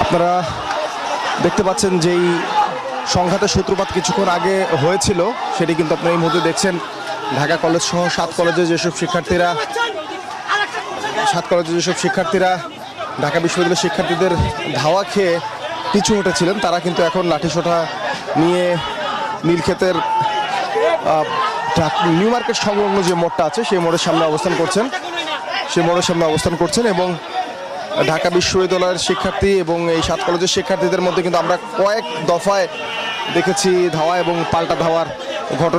আপনারা দেখতে পাচ্ছেন যেই সংঘাতের সূত্রপাত কিছুক্ষণ আগে হয়েছিল সেটি কিন্তু আপনারা এই মুহূর্তে দেখছেন। ঢাকা কলেজ সহ 7 কলেজের যেসব শিক্ষার্থীরা ঢাকা বিশ্ববিদ্যালয়ের শিক্ষার্থীদের ধাওয়া খেয়ে পিছু হটেছিলেন, তারা কিন্তু এখন লাঠিসোঁটা নিয়ে নীলক্ষেতের নিউ মার্কেট সংলগ্ন যে মোড়টা আছে সেই মোড়ের সামনে অবস্থান করছেন এবং ঢাকা বিশ্ববিদ্যালয়ের শিক্ষার্থী এবং এই 7 কলেজের শিক্ষার্থীদের মধ্যে কিন্তু আমরা কয়েক দফায় দেখেছি ধাওয়া এবং পাল্টা ধাওয়ার ঘটনা।